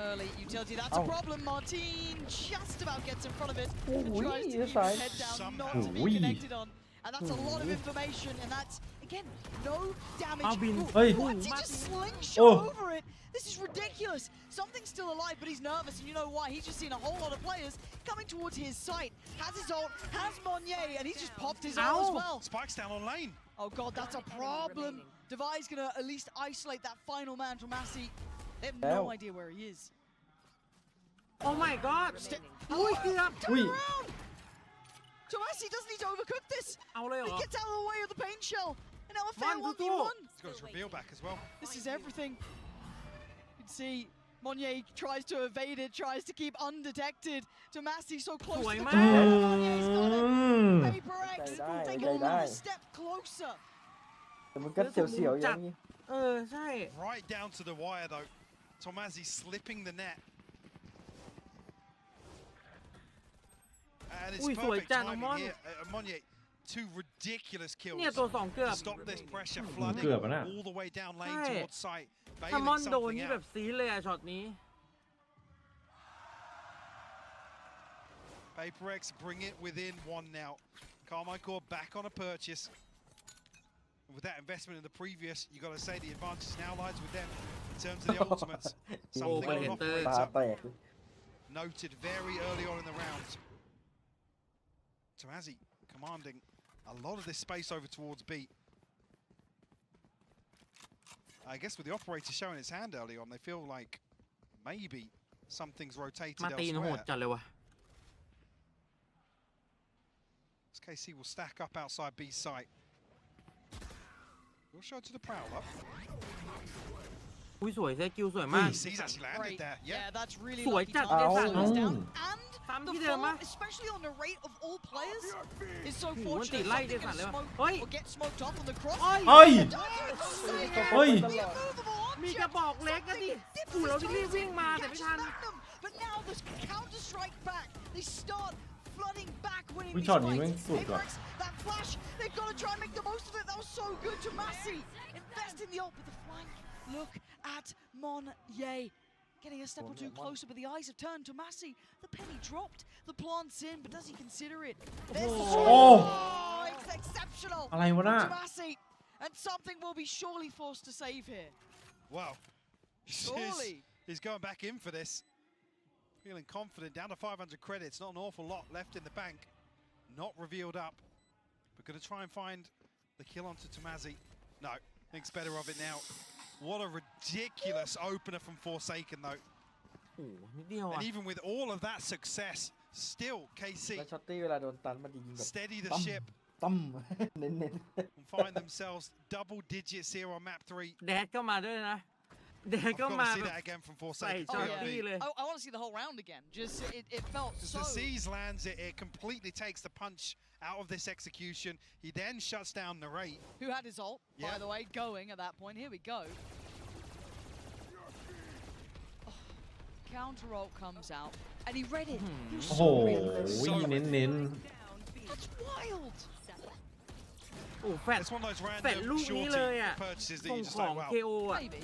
Early utility. That's a Oh. problem. Martin just about gets in front of it. Ooh, Tries to yes, keep his I- head down, not Somehow. to be Ooh. connected on. And that's a lot of Ooh. information, and that's, again, no damage. Alvin. Ooh, Hey. what? He Martin. just slingshot Oh. over it. This is ridiculous. Something's still alive, but he's nervous, and you know why? He's just seen a whole lot of players coming towards his site. Has his ult, has Monnier, and he's just popped his ult as Ow. well. Spike's down on lane. Oh god, that's a One enemy problem. remaining. Devi's gonna at least isolate that final man from Massey. They have no idea where he is. โอ้ my god อุ้ยเกือบ อุ้ย Tomasi doesn't need to overcook this. เอาเลยเหร He อ gets out of the way of the pain shell. And now a fair Man, 1v1. He's got his reveal back as well. This is everything. You can see Monye tries to evade it, tries to keep undetected. Tomasi so close to the Sweet target. man. Monye's got him. Paper X taking another step closer. แต่มันก็เสียวๆอย่างนี้ ใช่ Right down to the wire though. Tomasi slipping the net. And it's perfect timing here. Monye, 2 ridiculous kills เนี่ยตัว2เกือบ to stop this pressure flooding เกือบอะน่ะ all the way down lane ใช่ towards site. ถ้ามอน Bailing โดน something นี่แบบ out. ซีดเลยอะช็อตนี้ Paper X bring it within 1 now. Karmine Corp back on a purchase. With that investment in the previous, you got to say the advantage now lies with them in terms of the ultimates. Something on Overhead. ตา operator แตก noted very early on in the round. Tomasi commanding a lot of this space over towards B. I guess with the operator showing its hand early on, they feel like maybe something's rotated มาตีนโหด elsewhere. จัดเลยว่ะ KC will stack up outside B's site. We'll show to the Prowler. อุ้ยสวยเซกิลสวยมาก He's actually landed Great. there. Yeah, Yeah. that's really Sweet lucky chat, timing. yes, Slows I down. know. And Tam theที่เดิม follow, ปะ especially on the rate of all players, is so โอ้โหมันติด fortunate. ไล่เด Something สันเลย gonna ว่ะ smoke เฮ้ย or get smoked off on the cross. เฮ้ย เฮ้ย Immovable มี object. กระบอกเล็กอะดิ Dips กู his เรารีบ toes วิ่ง in, มาแต่ไม่ทัน catches Magnum. But now the counter strike back. They start flooding back, winning วิ these ช็อตนี้ fights. แม่งสุดว่ะ Apex, that flash, they've got to try and make the most of it. That was so good to Massey. Invest in the ult with the flank. Look at Monye. Getting a step or two closer, but the eyes have turned to Massey. The penny dropped. The plant's in, but does he consider it? There's the shot. Oh, it's exceptional. อะไรวะน่ะ To Massey. And something will be surely forced to save here. Wow. Surely. He's going back in for this. Feeling confident. Down to 500 credits. Not an awful lot left in the bank. Not revealed up. But going to try and find the kill onto Tomasi. No. Thinks better of it now. What a ridiculous opener from Forsaken, though. โอ้โหนิดเดียวอะ And even with all of that success, still แล้ว KC ช็อตตี้เวลาโดนตันมันจะยิงแบบ steady the ตั้ม ship ตั้ม เน้น and find themselves double digits here on map 3. แดดก็มาด้วยนะ แดด I've ก็ got มา to see แบบ that again from Right, Forsaken. so TRB. yeah. I want to see the whole round again. Just it felt As so. the C's lands it, it completely takes the punch out of this execution. He then shuts down the rate. Who had his ult, by Yeah. the way, going at that point. Here we go. Oh, counter ult comes out, and he read it. He was โอ้โห so ready. เน้น That's wild. โอ้แฟด It's one of those แฟด random ลูกนี้เลยอะ shorty purchases that ส่ง you just ของ like, wow. KO อะ Maybe.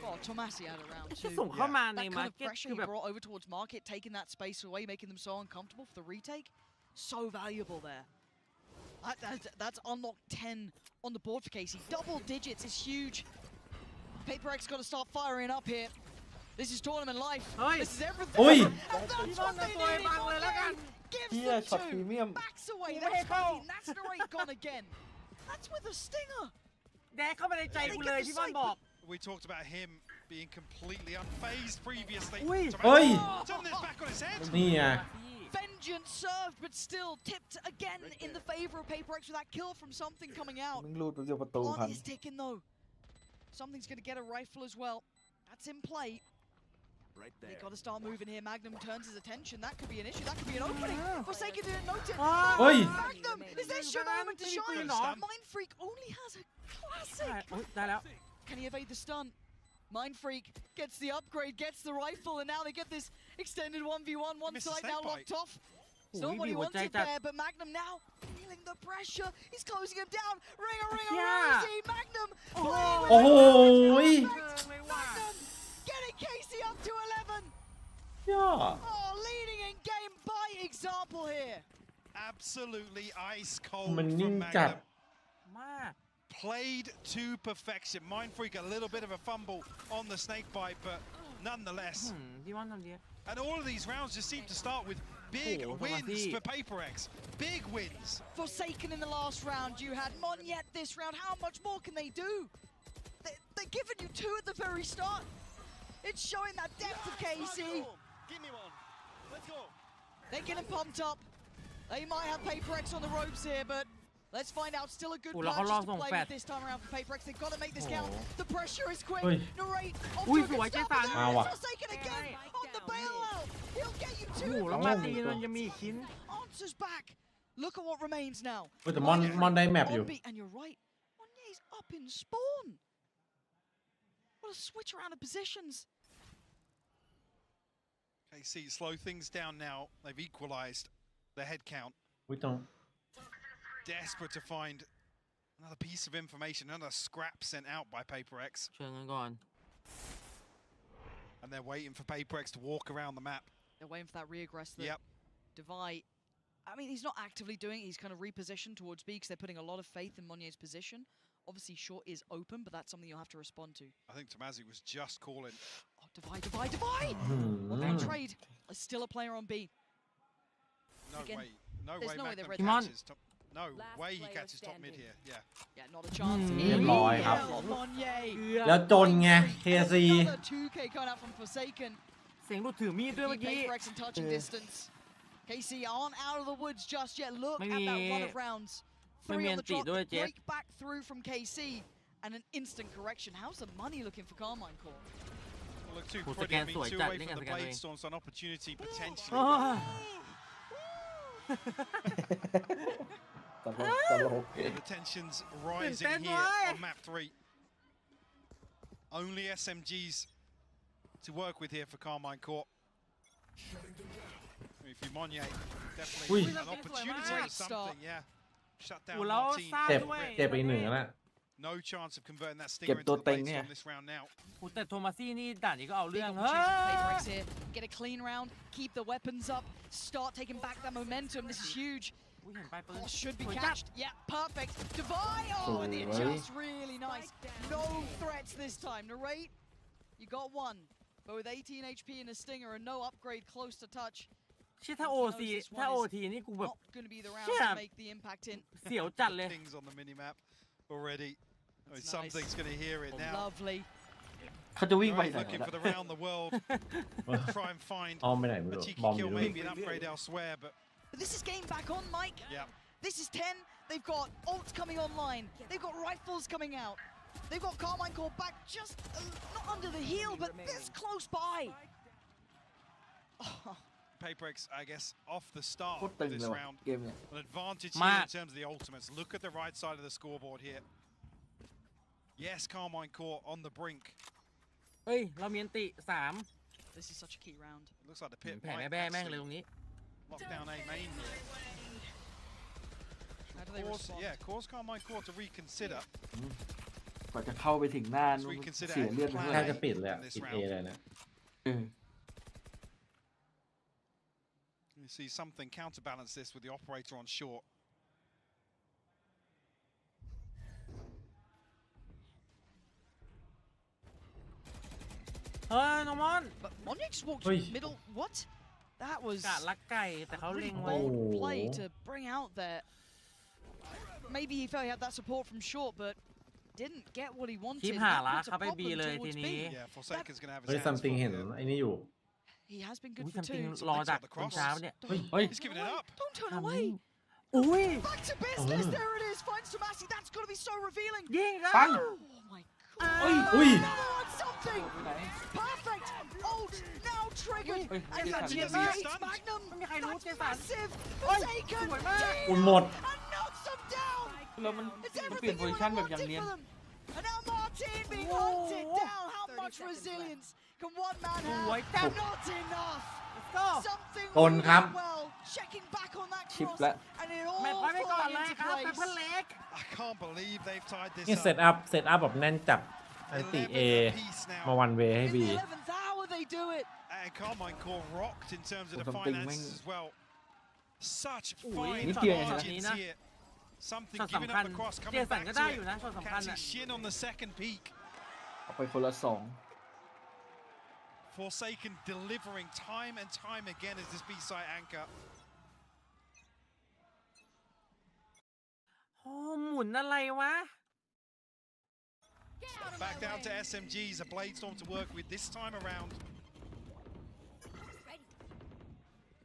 Oh, Tomasi had a round แค่ too. ส่งเข้ามาใน That มา kind ร์ of เก็ต pressure คือ he แบบ brought over towards market, taking that space away, making them so uncomfortable for the retake. So valuable there. That's unlocked 10 on the board for Casey. Double digits is huge. Paper X got to start firing up here. This is tournament life. Oi. This is everything. โอ้ย And that's what they Ivan, needed. Ivan, Monye Ivan. gives เฮีย them ช็อตพรี two. เมียม Backs away. Oh, That's hey, clean. That's the rate gone again. That's with a stinger. แดดเข้ามาในใจกูเลยที่บอลบอก We talked about him being completely unfazed previously. Oi. Tomasi Oi. turning this back on his head. ๆ นี่ไง Vengeance served, but still tipped again in the favor of Paper X with that kill from something coming out. มึงรูดไปเดียวประตูพั On น is ticking though. Something's going to get a rifle as well. That's in play. Right They there. got to start moving here. Magnum turns his attention. That could be an issue. That could be an opening. Forsaken didn't note it. Oi. Magnum is their moment to shine. Mind Freak only has a ใช่ classic. โอ๊ยได้แล้ว Can he evade the stun? Mind Freak gets the upgrade, gets the rifle, and now they get this extended 1v1. One Missed the side snake now bite. locked off. It's Oh, not what he maybe wanted that- there, but Magnum now feeling the pressure. He's closing him down. Ringer, Yeah. Rosie. Magnum playing with โอ้โห Magnum getting Casey up to 11. ย่า Oh, leading in game by example here. Absolutely ice cold มัน from นิ่งจัด Magnum. มาก Played to perfection. Mind Freak a little bit of a fumble on the snake bite, but nonetheless. พี่บอลทำดี And all of these rounds just seem to start with Big wins for PaperX. Big wins. Forsaken in the last round. You had Monyet this round. How much more can they do? They're giving you 2 at the very start. It's showing that depth of KC. Give me one. Let's go. They're getting pumped up. They might have PaperX on the ropes here, but let's find out. Still a good purchase to play with this time around for PaperX. They've got to make this count. The pressure is quick. Narrate off to a good start, but there is Forsaken again on the bailout. He'll get you 2. แล้วมาตีมันยังมีอีกชิ้น Answers back. Look at what remains now. แต่มอนได้แมปอยู่ And you're right. Monier's up in spawn. What a switch around of positions. KC slow things down now. They've equalized the head count. อุ้ยตรง Desperate to find another piece of information, another scrap sent out by PaperX. เชิญกันก่อน And they're waiting for PaperX to walk around the map. They're waiting for that reaggress. Yep. Divide. I mean, he's not actively doing it. He's kind of repositioned towards B because they're putting a lot of faith in Monier's position. Obviously, short is open, but that's something you'll have to respond to. I think Tomazi was just calling. Oh, divide! Well, they trade. There's still a player on B. No Again, way. No there's way no way Magnum they're ready. catches top. No way he player catches top mid standing. here. Yeah. Yeah, not a chance. เรียบร้อยครับ Monier. แล้วจนไง KC Another 2K coming out from Forsaken. เสียงลูกถือมีดด้วยเมื่อ Keep กี้ PaperX in touching distance. KC aren't out of the woods just yet. Look Maybe- at that run of rounds. ไม่ 3 มี on อัน the ติ trot. ด้วย The เจฟ break back through from KC and an instant correction. How's the money looking for Karmine Corp? Well, look too Well, pretty. I again, mean, so I 2 don't away think from I the can blade win. storms, an opportunity โอ้ potentially. ตลก The tensions rising Stand here by. on map 3. Only SMGs to work with here for Karmine Corp. If you Monier, definitely Ui. an opportunity or something, yeah. Shut down โอ้แล้ว Martin. สร้าง เจ็บ ด้วย เจ็บไปอีกหนึ่งแล้วนะ No chance of converting that เก็บ stinger ตัว into the เต็ง blade เนี่ย storm this round now. โอ้แต่โทมัสซี่นี่ด่านนี้ก็เอา Big เรื่อง opportunity for PaperX here. Get a clean round, keep the weapons up, start taking back that momentum. This is huge. อุ้ยเห็นไปปืน Oh, should be สวยจัด catched. Yeah, perfect. Divide. Oh, and the Sorry. adjust really nice. No threats this time. Narrate, you got one. But with 18 HP and a stinger and no upgrade close to touch, เชี่ยถ้าโอซีถ้าโอทีนี่กูแบบ not going to be the round Yeah. to make the impact in. เสียวจัดเลย Things on the minimap already. I mean, That's something's nice. going to hear it now. Lovely. เขาจะวิ่งไป Right, ไหน looking ล่ะ for the round the world. Try and find อ้อมไปไหนไม่ a รู้ cheeky บอมอ kill, ยู่นู่น maybe an upgrade elsewhere, but But this is game back on, Mike. yeah. This is 10. They've got ults coming online. They've got rifles coming out. They've got Karmine Corp back just not under the heel, but this close by. Oh, PaperX, I guess, off the start โคตร of ตึง this เลยว่ะ round. เกมเนี่ย An advantage Mark. here in terms of the ultimates. Look at the right side of the scoreboard here. Yes, Karmine Corp on the brink. เฮ้ย เรามีอันติ3 this is such a key round. It looks like the pit แผ่แม่ might แบ้แม่งเลย actually ตรงนี้ lock down A main here. How do they Cause, respond? yeah, cause Karmine Corp to reconsider. กว่าจะเข้าไปถึงหน้านู้น Reconsider เสียเลือดไป plan เท่า แท ไห บ ร่ จะปิดเลยอะปิด A เลยนะ เออ You see something counterbalance this with the operator on short. เฮ้ยน้องมอน But Monier just walked Oi. middle. What? That was กะลักไก่แต่เขา a เล็ really งไว้ bold Oh. play to bring out there. Maybe he felt he had that support from short, but didn't get what he คลิ wanted. ปหา That ละ puts a เข้าไป problem บีเลยที towards นี้ B. Yeah, Forsaken's going to have เฮ้ย his ซัม hands ติง full เห็น here. ไอ้นี่อยู่ He has been อุ้ good ยซั for มติง two. รอดัก the ตรง cross. เช้าเนี่ย เฮ้ยเฮ้ย He's giving it up. Don't turn ทำ away. อุ้ย Back to business. Oh. There it is. Finds Tomasi. That's got to be so revealing. ยิงแล้ว ปัง Oh my god. เฮ้ย อุ้ย Another one, something. ไปไหน Perfect. Ult now triggered. Oi, And he Jason. generates Stunned. Magnum. ไม่มีใครรู้ That's เจสัน massive. Oi, Forsaken. สวยมาก อุ่นหมด And knocks them down. แล้วมัน It's มันเปลี่ยน everything โพ you ซิ would ชั่น have แบบอย่าง wanted เนียน for them. And now Martin being Whoa. hunted down. How 30 much seconds resilience can one man สวย have? จัด Not enough.ก็ Something ทนครับ really well. Checking back on that ชิป cross. แล้ว And it แมตช์ all ไว้ไปก่อน falling เลย into ครับเป็นเพื่อน place. เล็ก I can't believe they've tied this นี่ up. เซตอัพแบบแน่นจัดอันติ A มาวันเวให้ In B the 11th hour they do it. And Karmine Corp rocked in terms of the Something finances as well. Such Ui, fine niết kia này margins nè. here. Something ช็อต giving สำคั up ญ the cross เจ coming สัน back ก็ to ได้อยู่ it. นะช็อตสำคัญ Catching อ่ะ Shin on the second peak. เอาไปคนละสอง Forsaken delivering time and time again as this B-side anchor. โอ้หมุนอะไรวะ Back down to SMGs, a Bladestorm to work with this time around.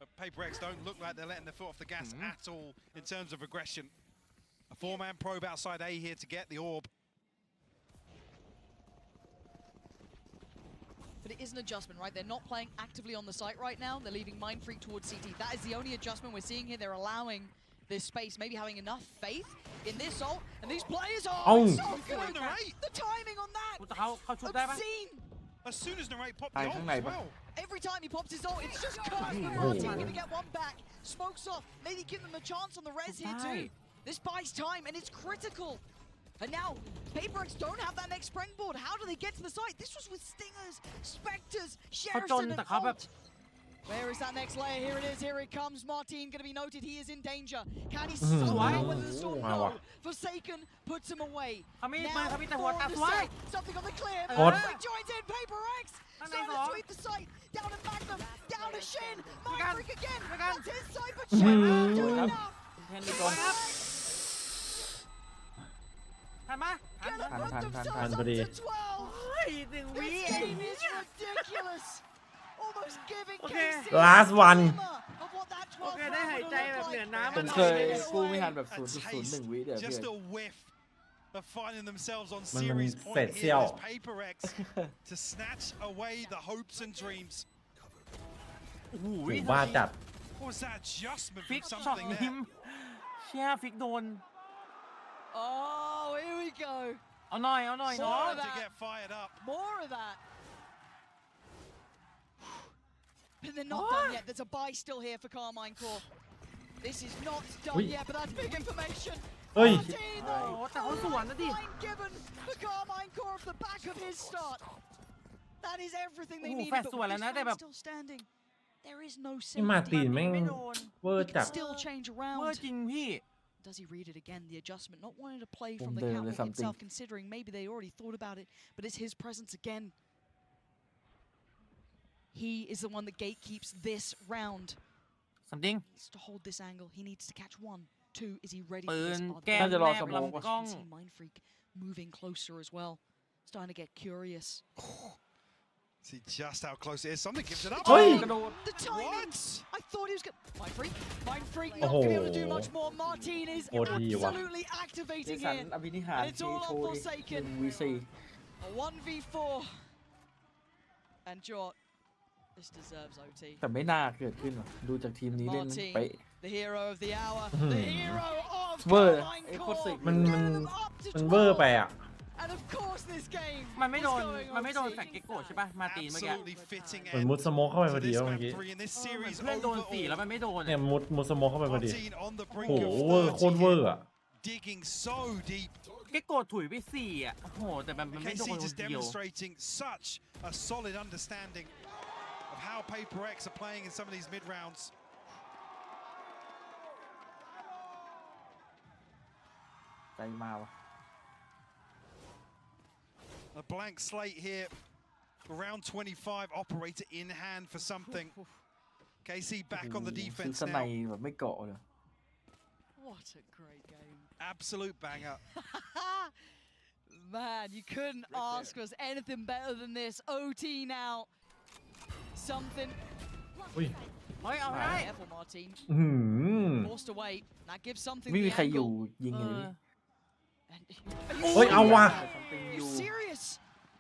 But Paper X don't look like they're letting their foot off the gas at all in terms of aggression. A 4-man probe outside A here to get the orb. But it is an adjustment, right? They're not playing actively on the site right now. They're leaving Mind Freak towards CT. That is the only adjustment we're seeing here. They're allowing this space, maybe having enough faith in this ult. And these players are it's so good. The timing on that. เขาชุดได้ปะ Obscene. As soon as Narrate popped the ult as well. Every time he pops his ult, it's just cursed. Martin gonna get one back. Smokes off. Maybe give them a chance on the res here too. This buys time and it's critical. And now, PaperX don't have that next springboard. How do they get to the site? This was with Stingers, Spectres, Sherrison, and Holt. Where is that next layer? Here it is. Here it comes. Martin going to be noted. He is in danger. Can he somehow weather the storm? No. Forsaken puts him away. Now, something on the clear. Maverick joins in. PaperX starting to sweep the site. Down to Magnum. Down to Shin. Maverick again. That's his side, but Shin not doing enough. ทันปะ ทันพอดี This game is ridiculous. Almost giving KC last one of what that โอเคได้หายใจแบบเหนือน้ำ ผมเคยกู้ไม่ทันแบบ A 0.01 วิเดี๋ยว just พี่ a whiff of finding themselves on มัน series เสร็จ point เสี้ยว here as Paper X to snatch away the hopes and dreams. โอ้โห โหบ้าจัด What was that adjustment ฟิก from ช็อต something นิม there? เชี่ยฟิกโดน Oh, here we go. เอาหน่อยเนาะ Starting to get fired up. More of that. But they're not done yet. There's a buy still here for Karmine Corp. This is not done Ui. yet, but that's big information. เฮ้ย Martin, though, แต่เขาสวนนะดิ line given for Karmine Corp off the back of his start. That is everything they โอ้โห needed. แฟร์ But สวนแล้วนะ แต่แบบ still standing. There is no นี่มาตีน safety. แม่ง ไม่โดน เวอร์จัด Still change เมื่อ around. จริงพี่ Does he read it again? The adjustment, not wanting to play from From the the catwalk something. itself, considering maybe they already thought about it, but it's his presence again. He is the one that gatekeeps this round. something He needs to hold this angle. He needs to catch one. Two, is he ready ปื for this? น Oh, แก้ม น่าจะรอ แนบ สโมก ลำกล้อง see Mind Freak moving closer as well. Starting to get curious. See just how close it is. Something gives it up. เฮ้ย The timing! What? I thought he was going to... Mind Freak not going to be able to do much more. Martin is โคตรดีว่ะ absolutely เจ activating สัน here. อภินิหาร And it's ที all โช on ว์ Forsaken. 1v4 A 1v4. And Jort, this deserves OT. แต่ไม่น่าเกิดขึ้นหรอกดูจากทีมนี้เล่นเป๊ะ Martin, the hero of the hour, the hero of เวอร์ Karmine ไอ้โคตร Corp. สิก มัน Up to เวอร์ไป 12. อ่ะ And of course this game มันไม่โดน is going มันไม่โดน OT. แฟกเกโกะใช่ป่ะ มาตีนเมื่อกี้ Absolutely fitting เหมือน end มุดสโมกเข้าไปพ to อดี this เมื่อ map กี้ 3 in this เหมือน series เพื่อนโดน4แล้ว overall. มันไม่โดน เนี่ยมุดสโมกเข้าไปพอดี Martin on the โอ้ brink โห of เวอร์โคตร 30 เวอ here, ร์อ่ะ digging so deep. เกโกะถุยไป4อ่ะ โอ้โห แต่มันไม่โดน KC คน just เดียว demonstrating such a solid understanding of how Paper X are playing in some of these mid rounds. ใจมาวะ A blank slate here. Round 25, operator in hand for something. KC back on the ซื้อ defense สไน now. แบบไม่เกาะเลย What a great game. Absolute banger. Man, you couldn't ask us anything better than this. OT now. Something. อุ้ย เฮ้ย เอาได้ Careful, Martin. อื้อหือ Forced away. That gives something ไม่มี the ใครอยู่ angle. ยิงเลย And- เฮ้ย เอาว่ะ something Are อ you ยู่ serious?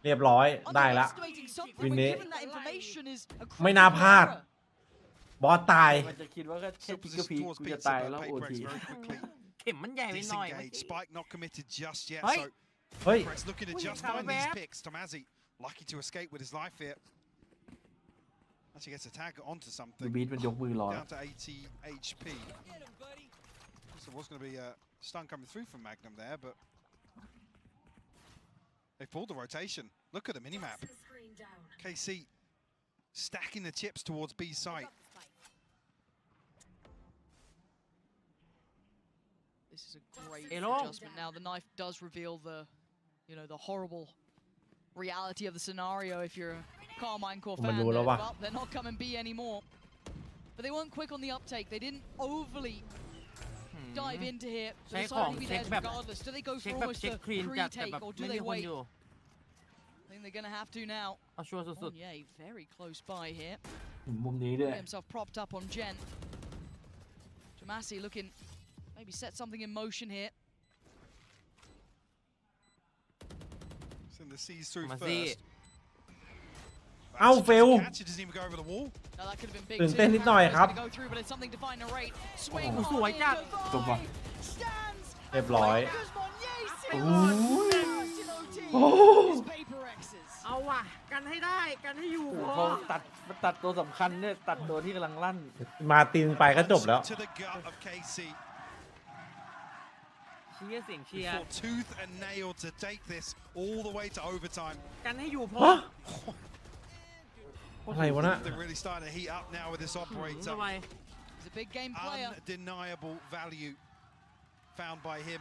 เรียบร้อย ได้ละ Underestimating something วิน when นี้ given that information is a ไม่น่าพลาด critical error. บอสตาย มันจะคิดว่าก็แค่ Still พิกเกอร์ position พี towards กูจะ pizza, ตาย but แล้วโอ Paper ที X very quickly เข็มมันใหญ่ไปหน่อย disengaged. Spike not committed just yet. Hey. So เฮ้ย Paper X looking to Ui, just sao find bé? these picks. Tomazi lucky to escape with his life here. Actually gets a tag onto ดู something. บีทมันยกมือรอ Down to 80 HP. So there was going to be a stun coming through from Magnum there, but they pulled the rotation. Look at the minimap. KC stacking the chips towards B site. This is a great Hello. adjustment. Now the knife does reveal the, the horrible reality of the scenario if you're a Karmine Corp มัน fan รู้ there, แล้วว่ะ but they're not coming B anymore. But they weren't quick on the uptake. They didn't overly dive into here. ใช้ They're ของ deciding to be เช็ค theirs แบบ regardless. Do they go เช็ค for แบบ almost เช็ค a คลีนจัดแต่แบ pre-take บ or do ไม่ they มีคนอยู่ wait? I think they're gonna have to now. เอาชัวร์สุด Monye very close by here. มุมนี้ด้วย Get himself propped up on Gen. Jamasi looking maybe set something in motion here. Send the C's through ๆมาซี่ first. เอ้าเฟล Catch it, doesn't even go over the wall. Now that could have been big ตื่น too. เต้นนิดหน่อยครับ Go through, but it's something to find a rate. Swing โอ้โหสวย on จัด into จบว่ะ Vi. Stands เรียบร้อย because Monye โอ้ first in OT. โอ้ His paper X's. เอาว่ะกันให้ได้กันให้อยู่ เขาตัดตัวสำคัญเนี่ยตัดตัวที่กำลังลั่น มาตินไปก็จบแล้ว To the gut of KC เชียร์เสียงเชียร์ for tooth and nail to take this all the way to overtime. กันให้อยู่พอ ฮะ อะไรวะน่ะ They're really starting to heat up now with this ทำ operator. ไม He's a big game player. Undeniable value found by him.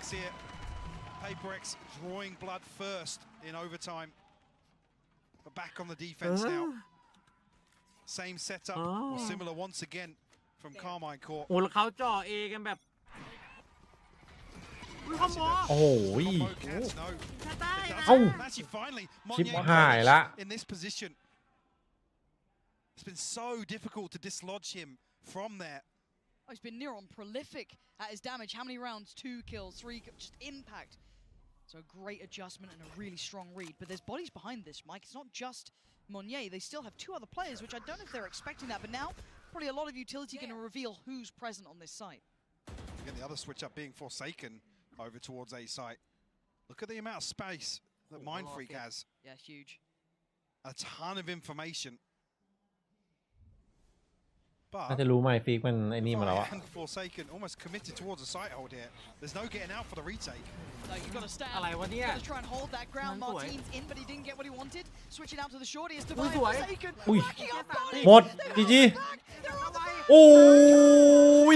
See it. PaperX drawing blood first in overtime. But back on the defense now. Same setup, or similar once again from Karmine Corp. โอ้แล้วเขาจ่อเอกันแบบอุ้ยคอมโบ โอ้โห Combo cats, no. แค่ได้ It นะ does. And actually, finally, ชิป Monye หายละ in this position. It's been so difficult to dislodge him from there. Oh, he's been near on prolific at his damage. How many rounds? 2 kills, 3 just impact. So a great adjustment and a really strong read. But there's bodies behind this, Mike. It's not just Monye. They still have 2 other players, which I don't know if they're expecting that. But now, probably a lot of utility going to reveal who's present on this site. Again, the other switch up being Forsaken over towards A site. Look at the amount of space that Mind Freak has. Yeah, huge. A ton of information. น่า But จะรู้ไหมฟิกมันไอ้นี่มาแล้วอะ and Forsaken almost committed towards a site hold here. There's no getting out for the retake. No, you've got to stand. อะไรวะเนี่ย Got to try and hold that ground. Nice boy. Martin's in, but he didn't get what he wanted. Switching out to the shorty is Nice Divine. boy. Forsaken. อุ้ย Backing up bodies. หมด They จี hold จี it back. They're on the back. โอ้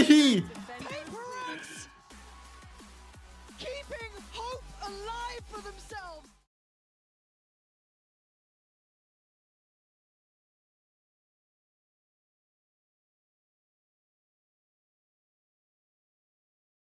ย PaperX keeping hope alive for themselves.